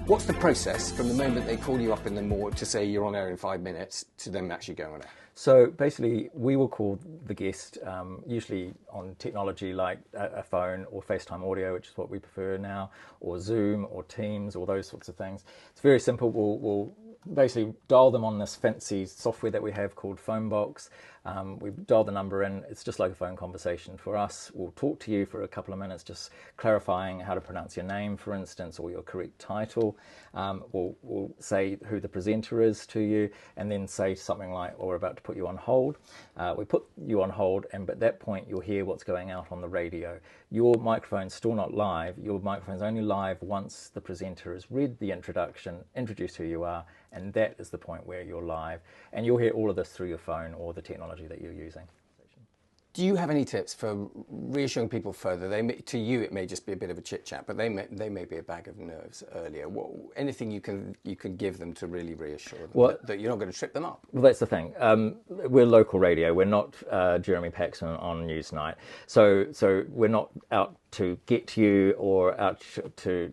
What's the process from the moment they call you up in the morning to say you're on air in 5 minutes to them actually going on air? So basically, we will call the guest, usually on technology like a phone or FaceTime audio, which is what we prefer now, or Zoom or Teams or those sorts of things. It's very simple. We'll basically dial them on this fancy software that we have called Phonebox. We dial the number in. It's just like a phone conversation for us. We'll talk to you for a couple of minutes, just clarifying how to pronounce your name, for instance, or your correct title. We'll say who the presenter is to you, and then say something like, "Oh, we're about to put you on hold." We put you on hold, and at that point, you'll hear what's going out on the radio. Your microphone's still not live. Your microphone's only live once the presenter has read the introduction, introduced who you are, and that is the point where you're live. And you'll hear all of this through your phone or the technology that you're using. Do you have any tips for reassuring people further? To you, it may just be a bit of a chit chat, but they may be a bag of nerves earlier. Anything you can give them to really reassure them that you're not going to trip them up? Well, that's the thing. We're local radio. We're not Jeremy Paxman on Newsnight. So we're not out to get you or out to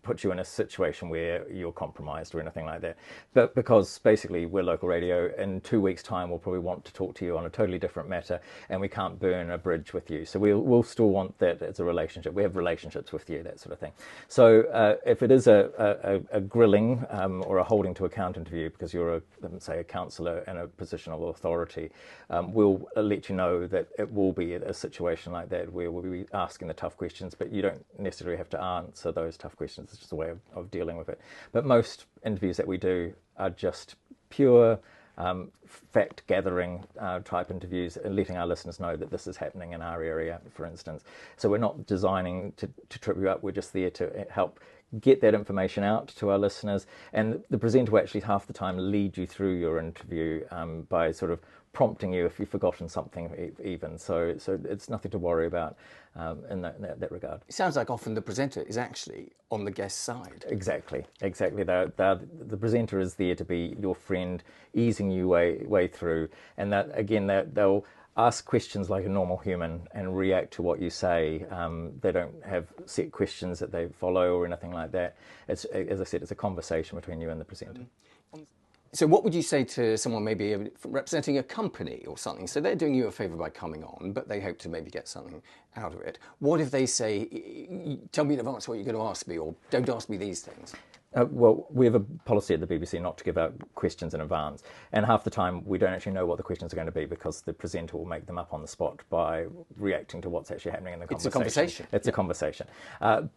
put you in a situation where you're compromised or anything like that. But because basically we're local radio, in 2 weeks' time we'll probably want to talk to you on a totally different matter, and we can't burn a bridge with you. So we'll still want that as a relationship. We have relationships with you, that sort of thing. So if it is a grilling or a holding to account interview because you're say a counsellor in a position of authority, we'll let you know that it will be a situation like that where we'll be asking the tough questions, but you don't necessarily have to answer those tough questions. It's just a way of dealing with it. But most interviews that we do are just pure fact-gathering type interviews, and letting our listeners know that this is happening in our area, for instance. So we're not designing to trip you up. We're just there to help get that information out to our listeners. And the presenter will actually half the time lead you through your interview by sort of prompting you if you've forgotten something even. So it's nothing to worry about in that regard. It sounds like often the presenter is actually on the guest side. Exactly. The presenter is there to be your friend, easing you way through. And that again, they'll ask questions like a normal human and react to what you say. They don't have set questions that they follow or anything like that. It's, as I said, it's a conversation between you and the presenter. So what would you say to someone maybe representing a company or something? So they're doing you a favour by coming on, but they hope to maybe get something out of it. What if they say, tell me in advance what you're going to ask me, or don't ask me these things? Well, we have a policy at the BBC not to give out questions in advance, and half the time we don't actually know what the questions are going to be because the presenter will make them up on the spot by reacting to what's actually happening in the conversation. It's a conversation. It's a conversation.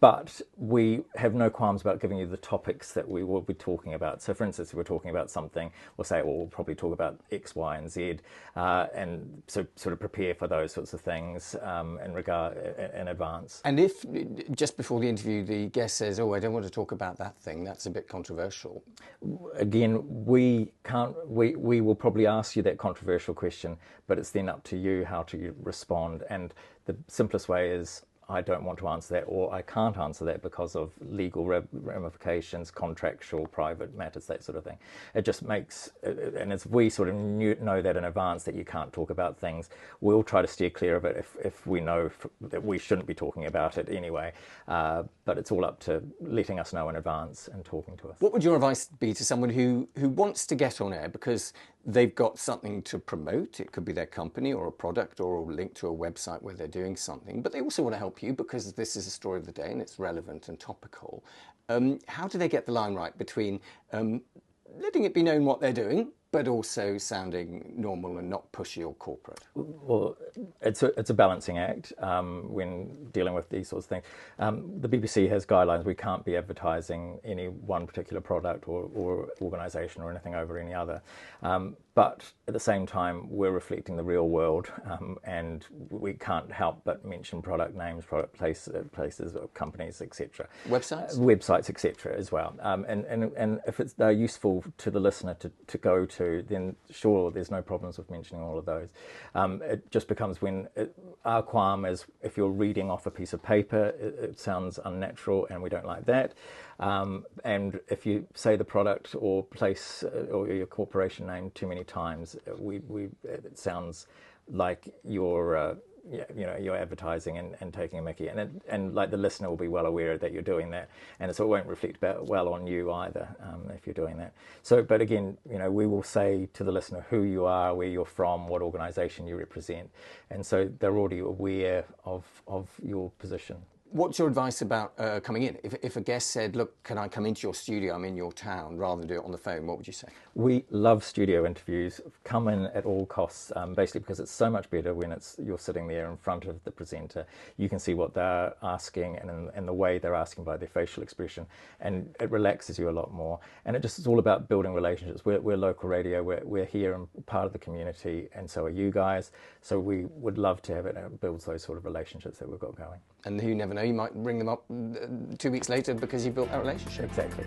But we have no qualms about giving you the topics that we will be talking about. So, for instance, if we're talking about something, we'll say, well, we'll probably talk about X, Y, and Z, and so sort of prepare for those sorts of things in advance. And if just before the interview the guest says, "Oh, I don't want to talk about that thing," that's a bit controversial. Again, we will probably ask you that controversial question, but it's then up to you how to respond. And the simplest way is, I don't want to answer that, or I can't answer that because of legal ramifications, contractual, private matters, that sort of thing. It just makes, and as we sort of know that in advance that you can't talk about things, we'll try to steer clear of it if we know that we shouldn't be talking about it anyway. But it's all up to letting us know in advance and talking to us. What would your advice be to someone who wants to get on air because they've got something to promote? It could be their company or a product or a link to a website where they're doing something, but they also want to help you because this is a story of the day and it's relevant and topical. How do they get the line right between letting it be known what they're doing, but also sounding normal and not pushy or corporate? Well, it's a balancing act when dealing with these sorts of things. The BBC has guidelines. We can't be advertising any one particular product or organisation or anything over any other. But at the same time, we're reflecting the real world, and we can't help but mention product names, product places, companies, etc. Websites, etc. as well. And if they're useful to the listener to go to, then sure, there's no problems with mentioning all of those. It just becomes when our qualm is if you're reading off a piece of paper, it sounds unnatural, and we don't like that. And if you say the product or place or your corporation name too many times, it sounds like you're you're advertising and taking a mickey, and like the listener will be well aware that you're doing that, and so it won't reflect well on you either if you're doing that. So, but again, we will say to the listener who you are, where you're from, what organisation you represent, and so they're already aware of your position. What's your advice about coming in? If a guest said, look, can I come into your studio, I'm in your town, rather than do it on the phone, what would you say? We love studio interviews. Come in at all costs, basically because it's so much better when you're sitting there in front of the presenter. You can see what they're asking and the way they're asking by their facial expression, and it relaxes you a lot more. And it's all about building relationships. We're local radio, we're here and part of the community, and so are you guys. So we would love to have it, and it builds those sort of relationships that we've got going. And you never know, you might ring them up 2 weeks later because you built that relationship. Exactly.